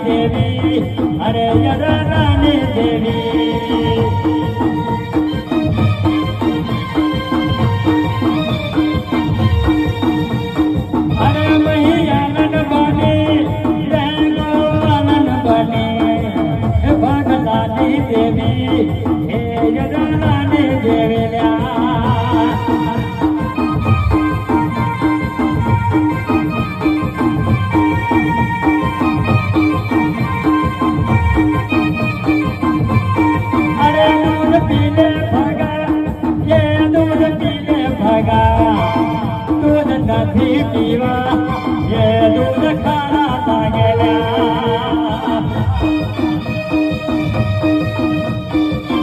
देवी अरे यदानी देवी अरे वही आनंद बने जय आनंद बने भगदानी देवी हे यदानी